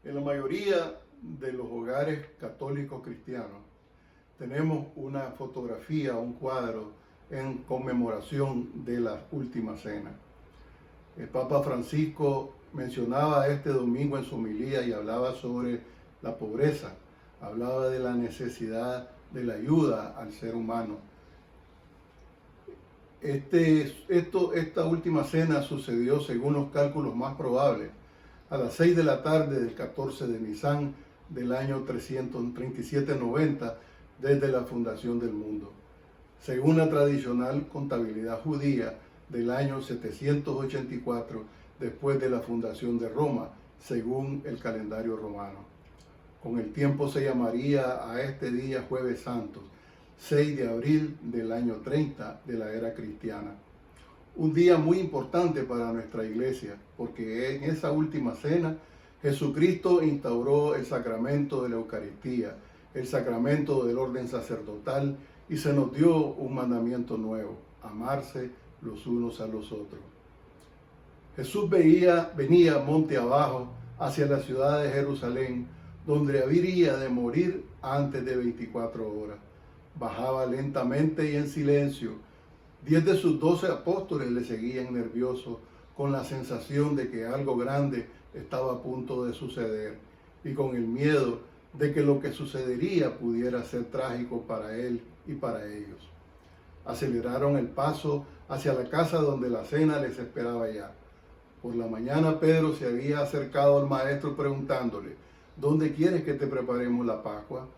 En la mayoría de los hogares católicos cristianos tenemos una fotografía, un cuadro en conmemoración de la última cena. El Papa Francisco mencionaba este domingo en su homilía y hablaba sobre la pobreza, hablaba de la necesidad de la ayuda al ser humano. Esta última cena sucedió, según los cálculos más probables, a las 6 de la tarde del 14 de Nisan del año 337-90 desde la fundación del mundo, según la tradicional contabilidad judía del año 784 después de la fundación de Roma, según el calendario romano. Con el tiempo se llamaría a este día Jueves Santos, 6 de abril del año 30 de la era cristiana. Un día muy importante para nuestra iglesia, porque en esa última cena Jesucristo instauró el sacramento de la Eucaristía, el sacramento del orden sacerdotal, y se nos dio un mandamiento nuevo: amarse los unos a los otros. Jesús venía monte abajo hacia la ciudad de Jerusalén, donde habría de morir antes de 24 horas. Bajaba lentamente y en silencio. 10 de sus 12 apóstoles le seguían nerviosos, con la sensación de que algo grande estaba a punto de suceder y con el miedo de que lo que sucedería pudiera ser trágico para él y para ellos. Aceleraron el paso hacia la casa donde la cena les esperaba ya. Por la mañana Pedro se había acercado al maestro preguntándole: ¿dónde quieres que te preparemos la Pascua?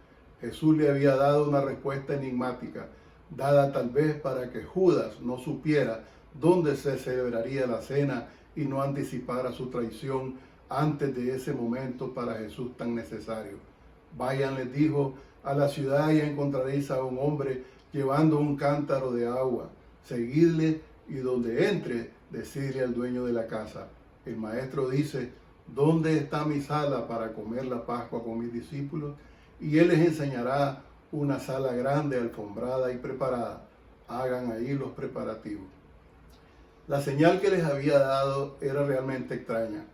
Jesús le había dado una respuesta enigmática, dada tal vez para que Judas no supiera dónde se celebraría la cena y no anticipara su traición antes de ese momento para Jesús tan necesario. Vayan, les dijo, a la ciudad y encontraréis a un hombre llevando un cántaro de agua. Seguidle y donde entre, decidle al dueño de la casa: el maestro dice, ¿dónde está mi sala para comer la Pascua con mis discípulos? Y él les enseñará una sala grande, alfombrada y preparada. Hagan ahí los preparativos. La señal que les había dado era realmente extraña.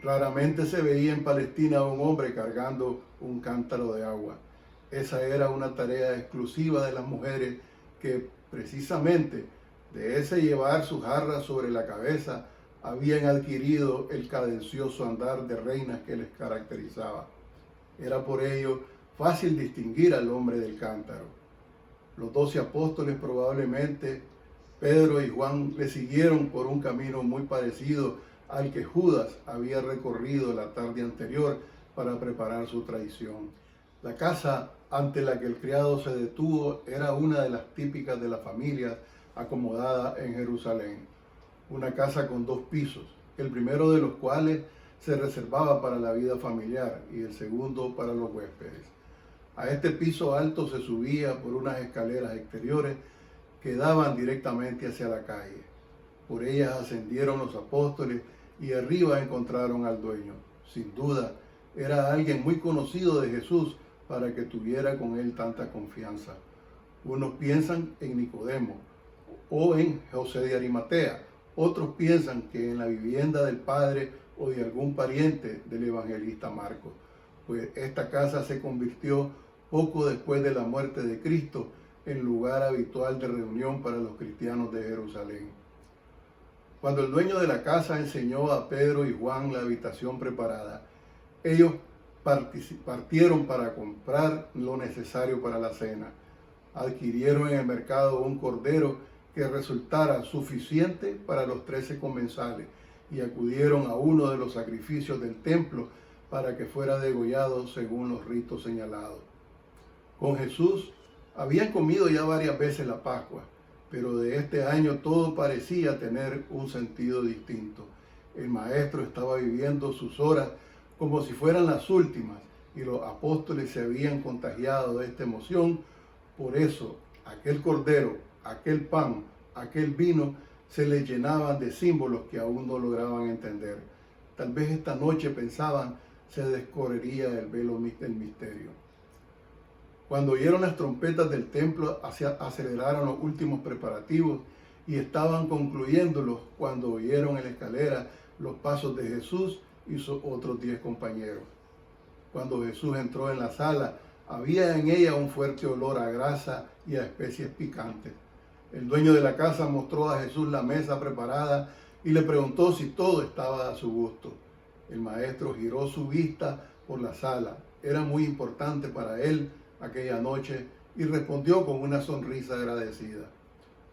Raramente se veía en Palestina un hombre cargando un cántaro de agua. Esa era una tarea exclusiva de las mujeres que precisamente de ese llevar su jarra sobre la cabeza habían adquirido el cadencioso andar de reinas que les caracterizaba. Era por ello fácil distinguir al hombre del cántaro. Los 12 apóstoles, probablemente Pedro y Juan, le siguieron por un camino muy parecido al que Judas había recorrido la tarde anterior para preparar su traición. La casa ante la que el criado se detuvo era una de las típicas de las familias acomodadas en Jerusalén. Una casa con 2 pisos, el primero de los cuales se reservaba para la vida familiar y el segundo para los huéspedes. A este piso alto se subía por unas escaleras exteriores que daban directamente hacia la calle. Por ellas ascendieron los apóstoles y arriba encontraron al dueño. Sin duda, era alguien muy conocido de Jesús para que tuviera con él tanta confianza. Unos piensan en Nicodemo o en José de Arimatea. Otros piensan que en la vivienda del padre o de algún pariente del evangelista Marcos, pues esta casa se convirtió poco después de la muerte de Cristo en lugar habitual de reunión para los cristianos de Jerusalén. Cuando el dueño de la casa enseñó a Pedro y Juan la habitación preparada, ellos partieron para comprar lo necesario para la cena. Adquirieron en el mercado un cordero que resultara suficiente para los 13 comensales y acudieron a uno de los sacrificios del templo para que fuera degollado según los ritos señalados. Con Jesús habían comido ya varias veces la Pascua, pero de este año todo parecía tener un sentido distinto. El maestro estaba viviendo sus horas como si fueran las últimas y los apóstoles se habían contagiado de esta emoción. Por eso, aquel cordero, aquel pan, aquel vino se les llenaban de símbolos que aún no lograban entender. Tal vez esta noche pensaban se descorrería el velo del misterio. Cuando oyeron las trompetas del templo, aceleraron los últimos preparativos y estaban concluyéndolos cuando oyeron en la escalera los pasos de Jesús y sus otros 10 compañeros. Cuando Jesús entró en la sala, había en ella un fuerte olor a grasa y a especies picantes. El dueño de la casa mostró a Jesús la mesa preparada y le preguntó si todo estaba a su gusto. El maestro giró su vista por la sala. Era muy importante para él aquella noche y respondió con una sonrisa agradecida.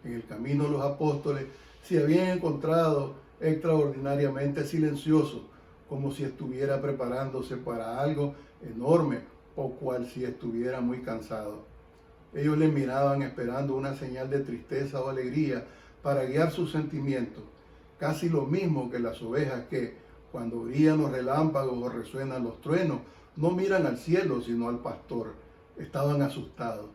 En el camino los apóstoles se habían encontrado extraordinariamente silenciosos, como si estuviera preparándose para algo enorme o cual si estuviera muy cansado. Ellos le miraban esperando una señal de tristeza o alegría para guiar sus sentimientos, casi lo mismo que las ovejas que, cuando brillan los relámpagos o resuenan los truenos, no miran al cielo sino al pastor. Estaban asustados.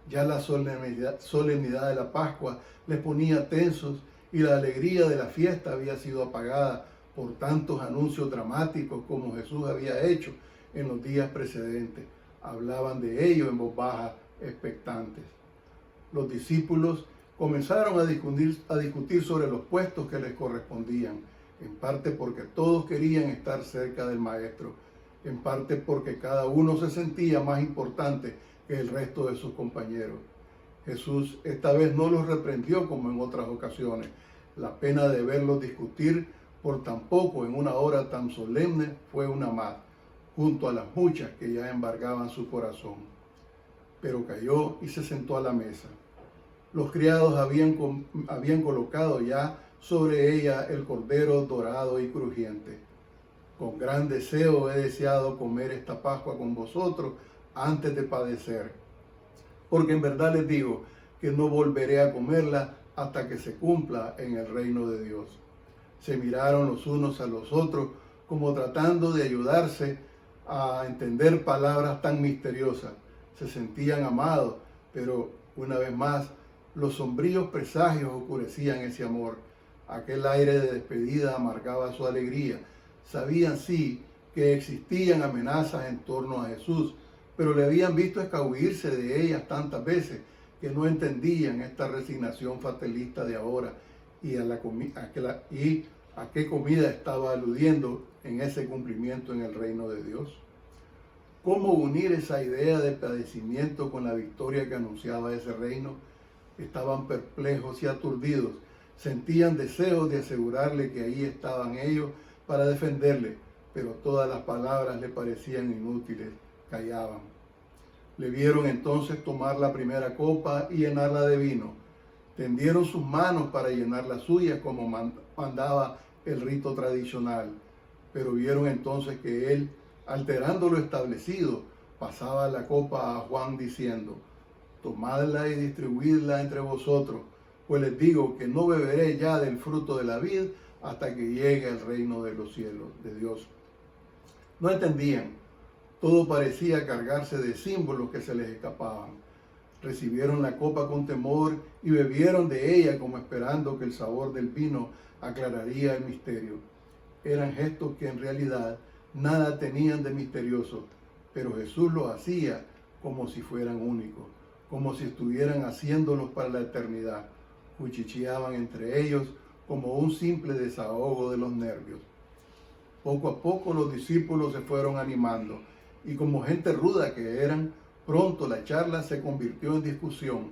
Ya la solemnidad de la Pascua les ponía tensos y la alegría de la fiesta había sido apagada por tantos anuncios dramáticos como Jesús había hecho en los días precedentes. Hablaban de ello en voz baja, expectantes. Los discípulos comenzaron a discutir sobre los puestos que les correspondían, en parte porque todos querían estar cerca del Maestro, en parte porque cada uno se sentía más importante que el resto de sus compañeros. Jesús esta vez no los reprendió como en otras ocasiones. La pena de verlos discutir por tan poco en una hora tan solemne fue una más, junto a las muchas que ya embargaban su corazón. Pero cayó y se sentó a la mesa. Los criados habían colocado ya sobre ella el cordero dorado y crujiente. Con gran deseo he deseado comer esta Pascua con vosotros antes de padecer, porque en verdad les digo que no volveré a comerla hasta que se cumpla en el reino de Dios. Se miraron los unos a los otros como tratando de ayudarse a entender palabras tan misteriosas. Se sentían amados, pero una vez más los sombríos presagios oscurecían ese amor. Aquel aire de despedida amargaba su alegría. Sabían sí que existían amenazas en torno a Jesús, pero le habían visto escabullirse de ellas tantas veces que no entendían esta resignación fatalista de ahora y a qué comida estaba aludiendo en ese cumplimiento en el reino de Dios. ¿Cómo unir esa idea de padecimiento con la victoria que anunciaba ese reino? Estaban perplejos y aturdidos, sentían deseos de asegurarle que ahí estaban ellos para defenderle, pero todas las palabras le parecían inútiles, callaban. Le vieron entonces tomar la primera copa y llenarla de vino. Tendieron sus manos para llenar las suyas como mandaba el rito tradicional, pero vieron entonces que él, alterando lo establecido, pasaba la copa a Juan diciendo: tomadla y distribuidla entre vosotros, pues les digo que no beberé ya del fruto de la vid hasta que llegue el reino de los cielos, de Dios. No entendían. Todo parecía cargarse de símbolos que se les escapaban. Recibieron la copa con temor y bebieron de ella como esperando que el sabor del vino aclararía el misterio. Eran gestos que en realidad nada tenían de misterioso, pero Jesús los hacía como si fueran únicos, como si estuvieran haciéndolos para la eternidad. Cuchicheaban entre ellos como un simple desahogo de los nervios. Poco a poco los discípulos se fueron animando y como gente ruda que eran, pronto la charla se convirtió en discusión.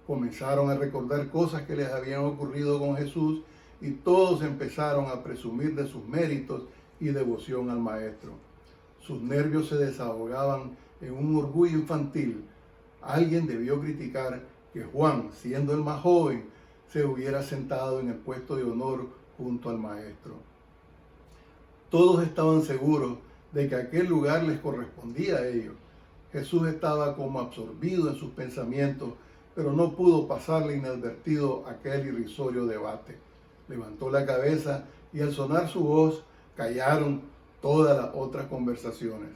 Comenzaron a recordar cosas que les habían ocurrido con Jesús y todos empezaron a presumir de sus méritos y devoción al Maestro. Sus nervios se desahogaban en un orgullo infantil. Alguien debió criticar que Juan, siendo el más joven, se hubiera sentado en el puesto de honor junto al Maestro. Todos estaban seguros de que aquel lugar les correspondía a ellos. Jesús estaba como absorbido en sus pensamientos, pero no pudo pasarle inadvertido aquel irrisorio debate. Levantó la cabeza y al sonar su voz callaron todas las otras conversaciones.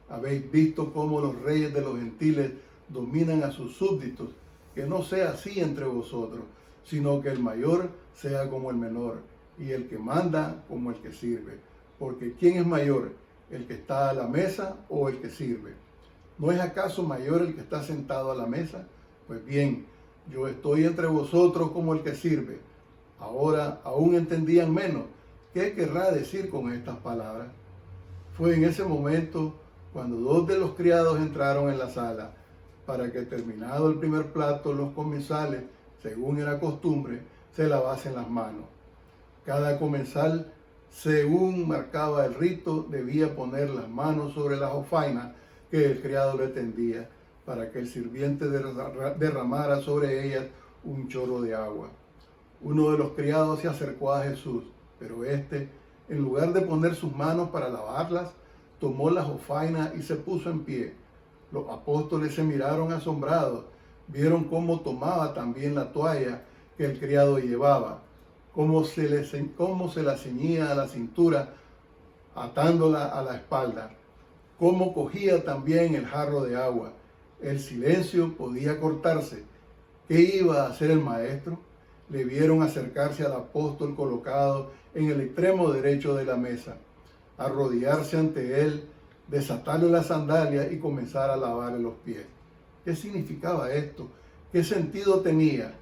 Habéis visto cómo los reyes de los gentiles dominan a sus súbditos. Que no sea así entre vosotros, sino que el mayor sea como el menor, y el que manda como el que sirve. Porque ¿quién es mayor, el que está a la mesa o el que sirve? ¿No es acaso mayor el que está sentado a la mesa? Pues bien, yo estoy entre vosotros como el que sirve. Ahora aún entendían menos. ¿Qué querrá decir con estas palabras? Fue en ese momento Cuando dos de los criados entraron en la sala, para que terminado el primer plato, los comensales, según era costumbre, se lavasen las manos. Cada comensal, según marcaba el rito, debía poner las manos sobre la jofaina que el criado le tendía, para que el sirviente derramara sobre ellas un chorro de agua. Uno de los criados se acercó a Jesús, pero éste, en lugar de poner sus manos para lavarlas, tomó la jofaina y se puso en pie. Los apóstoles se miraron asombrados, vieron cómo tomaba también la toalla que el criado llevaba, cómo se la ceñía a la cintura, atándola a la espalda, cómo cogía también el jarro de agua. El silencio podía cortarse. ¿Qué iba a hacer el maestro? Le vieron acercarse al apóstol colocado en el extremo derecho de la mesa, arrodillarse ante él, desatarle las sandalias y comenzar a lavarle los pies. ¿Qué significaba esto? ¿Qué sentido tenía?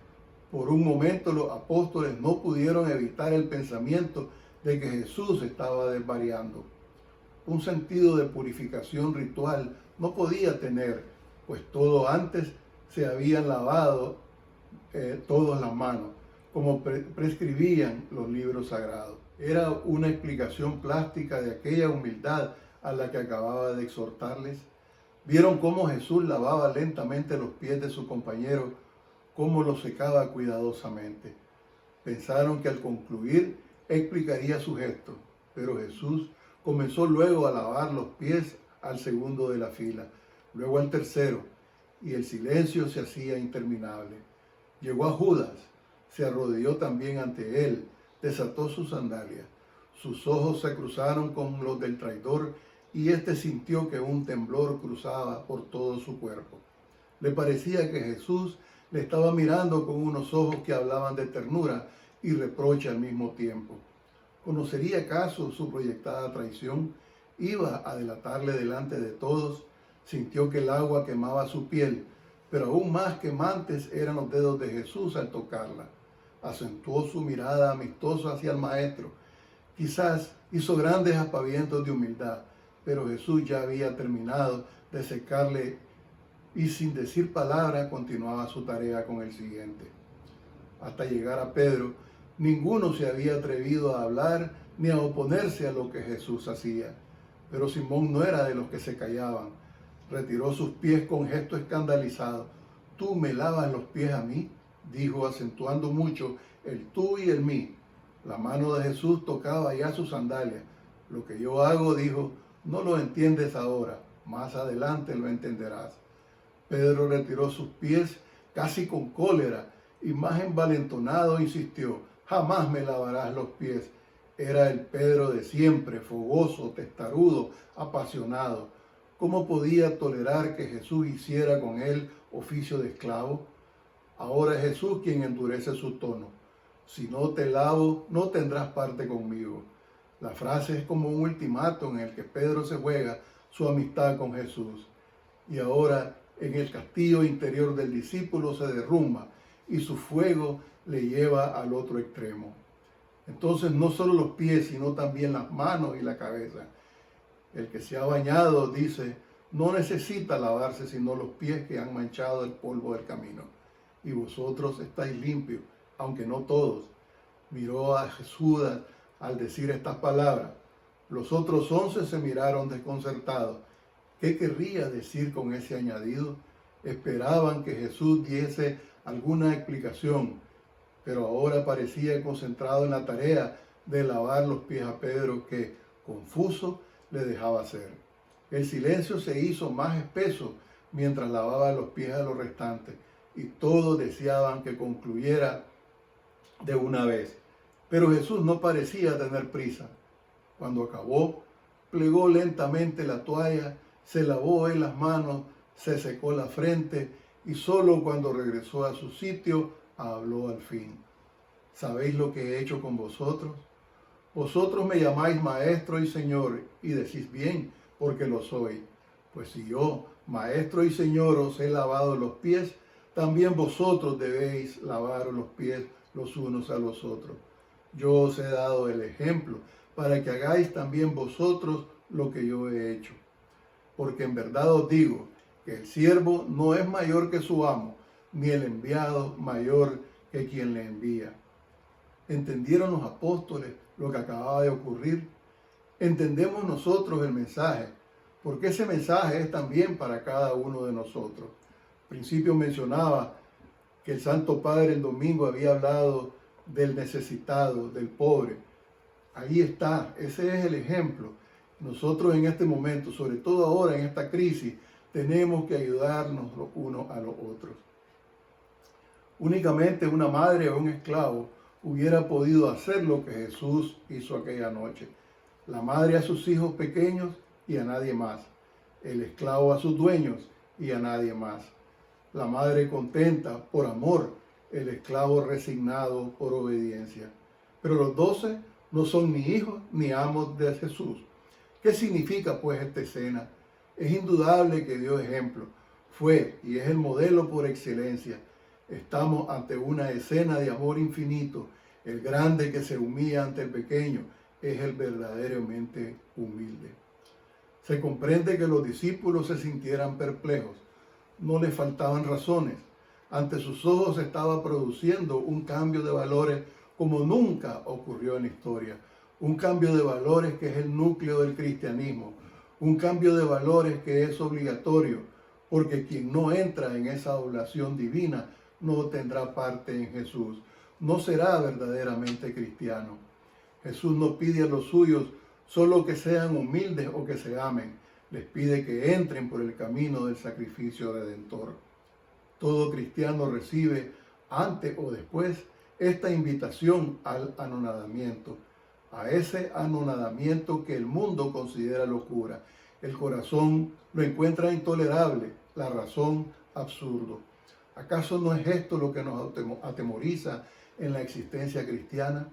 Por un momento los apóstoles no pudieron evitar el pensamiento de que Jesús estaba desvariando. Un sentido de purificación ritual no podía tener, pues todo antes se habían lavado todas las manos, como prescribían los libros sagrados. Era una explicación plástica de aquella humildad a la que acababa de exhortarles. Vieron cómo Jesús lavaba lentamente los pies de su compañero, cómo los secaba cuidadosamente. Pensaron que al concluir explicaría su gesto, pero Jesús comenzó luego a lavar los pies al segundo de la fila, luego al tercero, y el silencio se hacía interminable. Llegó a Judas, se arrodilló también ante él, desató sus sandalias. Sus ojos se cruzaron con los del traidor y éste sintió que un temblor cruzaba por todo su cuerpo. Le parecía que Jesús le estaba mirando con unos ojos que hablaban de ternura y reproche al mismo tiempo. ¿Conocería acaso su proyectada traición? Iba a delatarle delante de todos. Sintió que el agua quemaba su piel, pero aún más quemantes eran los dedos de Jesús al tocarla. Acentuó su mirada amistosa hacia el maestro. Quizás hizo grandes aspavientos de humildad, pero Jesús ya había terminado de secarle y sin decir palabra continuaba su tarea con el siguiente. Hasta llegar a Pedro, ninguno se había atrevido a hablar ni a oponerse a lo que Jesús hacía. Pero Simón no era de los que se callaban. Retiró sus pies con gesto escandalizado. ¿Tú me lavas los pies a mí?, dijo, acentuando mucho el tú y el mí. La mano de Jesús tocaba ya sus sandalias. Lo que yo hago, dijo, no lo entiendes ahora, más adelante lo entenderás. Pedro retiró sus pies casi con cólera y más envalentonado insistió, jamás me lavarás los pies. Era el Pedro de siempre, fogoso, testarudo, apasionado. ¿Cómo podía tolerar que Jesús hiciera con él oficio de esclavo? Ahora es Jesús quien endurece su tono. Si no te lavo, no tendrás parte conmigo. La frase es como un ultimátum en el que Pedro se juega su amistad con Jesús. Y ahora en el castillo interior del discípulo se derrumba y su fuego le lleva al otro extremo. Entonces no solo los pies, sino también las manos y la cabeza. El que se ha bañado, dice, no necesita lavarse sino los pies que han manchado el polvo del camino. Y vosotros estáis limpios, aunque no todos. Miró a Jesús al decir estas palabras. Los otros 11 se miraron desconcertados. ¿Qué querría decir con ese añadido? Esperaban que Jesús diese alguna explicación, pero ahora parecía concentrado en la tarea de lavar los pies a Pedro que, confuso, le dejaba hacer. El silencio se hizo más espeso mientras lavaba los pies a los restantes y todos deseaban que concluyera de una vez. Pero Jesús no parecía tener prisa. Cuando acabó, plegó lentamente la toalla, se lavó en las manos, se secó la frente y solo cuando regresó a su sitio habló al fin. ¿Sabéis lo que he hecho con vosotros? Vosotros me llamáis maestro y señor y decís bien, porque lo soy. Pues si yo, maestro y señor, os he lavado los pies, también vosotros debéis lavar los pies los unos a los otros. Yo os he dado el ejemplo para que hagáis también vosotros lo que yo he hecho. porque en verdad os digo que el siervo no es mayor que su amo, ni el enviado mayor que quien le envía. ¿Entendieron los apóstoles lo que acababa de ocurrir? ¿Entendemos nosotros el mensaje? Porque ese mensaje es también para cada uno de nosotros. Al principio mencionaba que el Santo Padre el domingo había hablado del necesitado, del pobre. Ahí está, ese es el ejemplo. Nosotros en este momento, sobre todo ahora en esta crisis, tenemos que ayudarnos los unos a los otros. Únicamente una madre o un esclavo hubiera podido hacer lo que Jesús hizo aquella noche. La madre a sus hijos pequeños y a nadie más. El esclavo a sus dueños y a nadie más. La madre contenta por amor, el esclavo resignado por obediencia. Pero los 12 no son ni hijos ni amos de Jesús. ¿Qué significa pues esta escena? Es indudable que dio ejemplo. Fue y es el modelo por excelencia. Estamos ante una escena de amor infinito. El grande que se humilla ante el pequeño es el verdaderamente humilde. Se comprende que los discípulos se sintieran perplejos. No les faltaban razones. Ante sus ojos se estaba produciendo un cambio de valores como nunca ocurrió en la historia. Un cambio de valores que es el núcleo del cristianismo. Un cambio de valores que es obligatorio, porque quien no entra en esa oblación divina no tendrá parte en Jesús. No será verdaderamente cristiano. Jesús no pide a los suyos solo que sean humildes o que se amen. Les pide que entren por el camino del sacrificio redentor. Todo cristiano recibe, antes o después, esta invitación al anonadamiento, a ese anonadamiento que el mundo considera locura. El corazón lo encuentra intolerable, la razón absurdo. ¿Acaso no es esto lo que nos atemoriza en la existencia cristiana?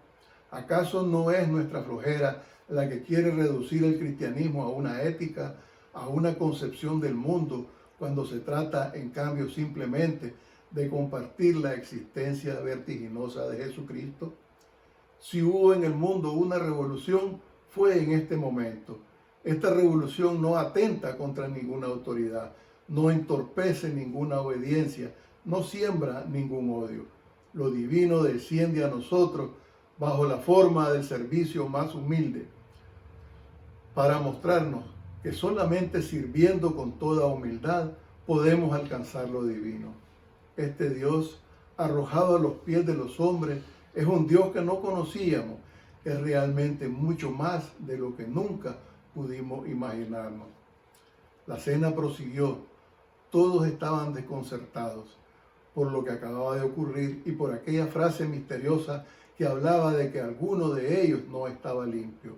¿Acaso no es nuestra flojera la que quiere reducir el cristianismo a una ética, a una concepción del mundo, cuando se trata, en cambio, simplemente de compartir la existencia vertiginosa de Jesucristo? Si hubo en el mundo una revolución, fue en este momento. Esta revolución no atenta contra ninguna autoridad, no entorpece ninguna obediencia, no siembra ningún odio. Lo divino desciende a nosotros bajo la forma del servicio más humilde, para mostrarnos que solamente sirviendo con toda humildad podemos alcanzar lo divino. Este Dios, arrojado a los pies de los hombres, es un Dios que no conocíamos, es realmente mucho más de lo que nunca pudimos imaginarnos. La cena prosiguió, todos estaban desconcertados por lo que acababa de ocurrir y por aquella frase misteriosa que hablaba de que alguno de ellos no estaba limpio.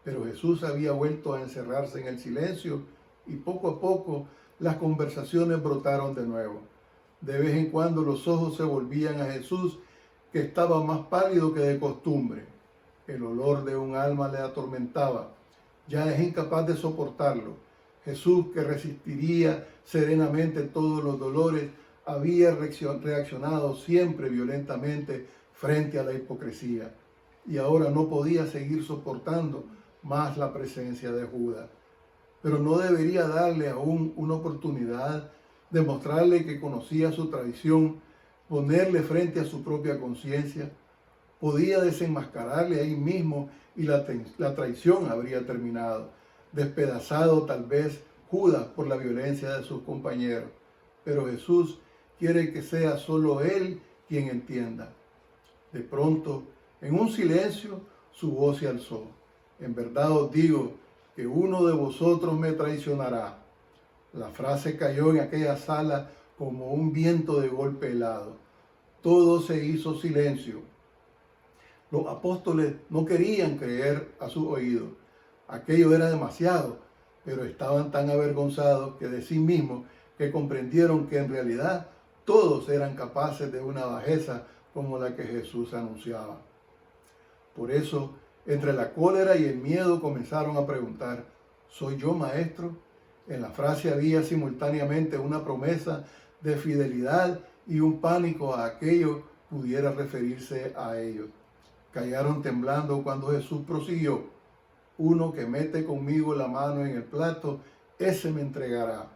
Pero Jesús había vuelto a encerrarse en el silencio y poco a poco las conversaciones brotaron de nuevo. De vez en cuando los ojos se volvían a Jesús, que estaba más pálido que de costumbre. El olor de un alma le atormentaba. Ya es incapaz de soportarlo. Jesús, que resistiría serenamente todos los dolores, había reaccionado siempre violentamente frente a la hipocresía. Y ahora no podía seguir soportando más la presencia de Judas. Pero no debería darle aún una oportunidad de mostrarle que conocía su traición, ponerle frente a su propia conciencia. Podía desenmascararle ahí mismo y la traición habría terminado. Despedazado tal vez Judas por la violencia de sus compañeros. Pero Jesús quiere que sea solo Él quien entienda. De pronto, en un silencio, su voz se alzó. En verdad os digo que uno de vosotros me traicionará. La frase cayó en aquella sala como un viento de golpe helado. Todo se hizo silencio. Los apóstoles no querían creer a sus oídos. Aquello era demasiado, pero estaban tan avergonzados que de sí mismos que comprendieron que en realidad todos eran capaces de una bajeza como la que Jesús anunciaba. Por eso, entre la cólera y el miedo comenzaron a preguntar, ¿soy yo maestro? En la frase había simultáneamente una promesa de fidelidad y un pánico a aquello pudiera referirse a ellos. Callaron temblando cuando Jesús prosiguió, uno que mete conmigo la mano en el plato ese me entregará.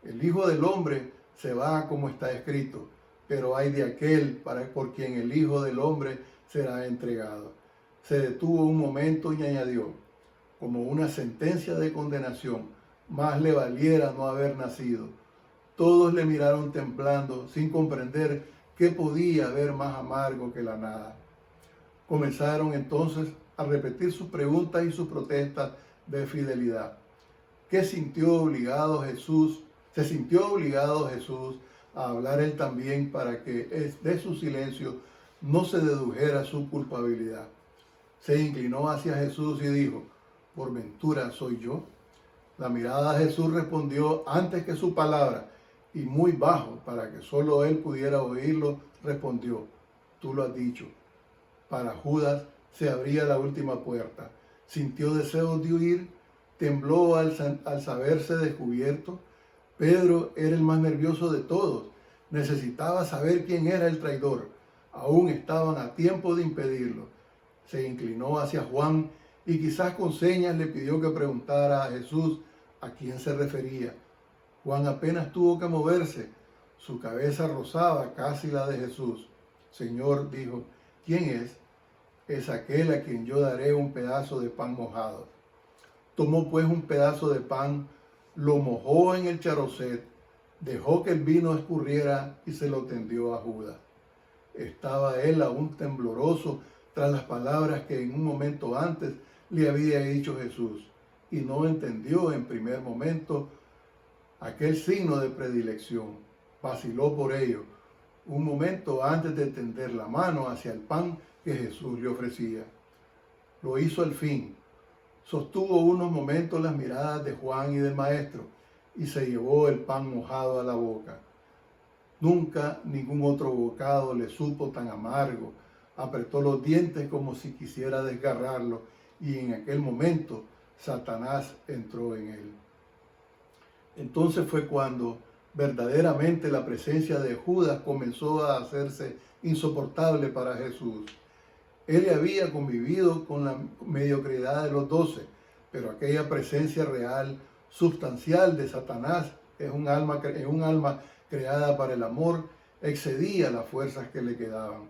El Hijo del Hombre se va como está escrito, pero hay de aquel por quien el Hijo del Hombre será entregado. Se detuvo un momento y añadió, como una sentencia de condenación, más le valiera no haber nacido. Todos le miraron temblando, sin comprender qué podía haber más amargo que la nada. Comenzaron entonces a repetir sus preguntas y sus protestas de fidelidad. ¿Qué sintió obligado Jesús? Se sintió obligado Jesús a hablar él también para que de su silencio no se dedujera su culpabilidad. Se inclinó hacia Jesús y dijo, ¿por ventura soy yo? La mirada de Jesús respondió antes que su palabra, y muy bajo para que solo él pudiera oírlo, respondió, tú lo has dicho. Para Judas se abría la última puerta. Sintió deseos de huir, tembló al saberse descubierto. Pedro era el más nervioso de todos. Necesitaba saber quién era el traidor. Aún estaban a tiempo de impedirlo. Se inclinó hacia Juan y quizás con señas le pidió que preguntara a Jesús a quién se refería. Juan apenas tuvo que moverse. Su cabeza rozaba casi la de Jesús. Señor, dijo, ¿quién es? Es aquel a quien yo daré un pedazo de pan mojado. Tomó pues un pedazo de pan, lo mojó en el charocet, dejó que el vino escurriera y se lo tendió a Judas. Estaba él aún tembloroso tras las palabras que en un momento antes le había dicho Jesús, y no entendió en primer momento aquel signo de predilección. Vaciló por ello, un momento antes de tender la mano hacia el pan que Jesús le ofrecía. Lo hizo al fin. Sostuvo unos momentos las miradas de Juan y del maestro y se llevó el pan mojado a la boca. Nunca ningún otro bocado le supo tan amargo. Apretó los dientes como si quisiera desgarrarlo y en aquel momento Satanás entró en él. Entonces fue cuando verdaderamente la presencia de Judas comenzó a hacerse insoportable para Jesús. Él había convivido con la mediocridad de los 12, pero aquella presencia real, sustancial de Satanás, es un alma creada para el amor, excedía las fuerzas que le quedaban.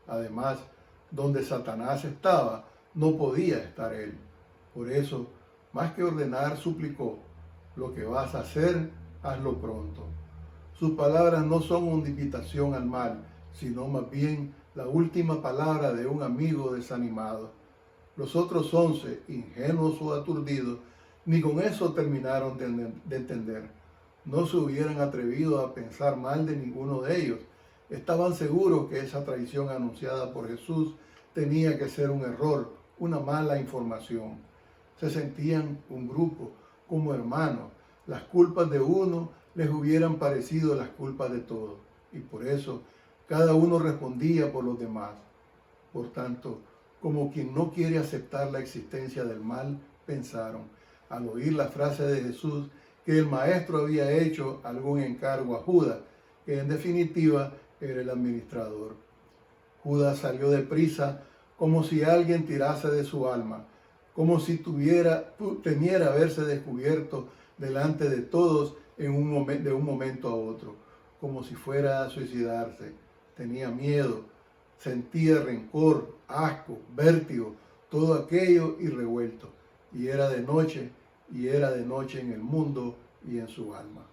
Además, donde Satanás estaba, no podía estar él. Por eso, más que ordenar, suplicó, lo que vas a hacer, hazlo pronto. Sus palabras no son una invitación al mal, sino más bien la última palabra de un amigo desanimado. Los otros 11, ingenuos o aturdidos, ni con eso terminaron de entender. No se hubieran atrevido a pensar mal de ninguno de ellos. Estaban seguros que esa traición anunciada por Jesús tenía que ser un error, una mala información. Se sentían un grupo, como hermanos. Las culpas de uno les hubieran parecido las culpas de todos. Y por eso cada uno respondía por los demás. Por tanto, como quien no quiere aceptar la existencia del mal, pensaron, al oír la frase de Jesús, que el maestro había hecho algún encargo a Judas, que en definitiva era el administrador. Judas salió deprisa como si alguien tirase de su alma, como si temiera verse descubierto delante de todos de un momento a otro, como si fuera a suicidarse. Tenía miedo, sentía rencor, asco, vértigo, todo aquello y revuelto. Y era de noche en el mundo y en su alma.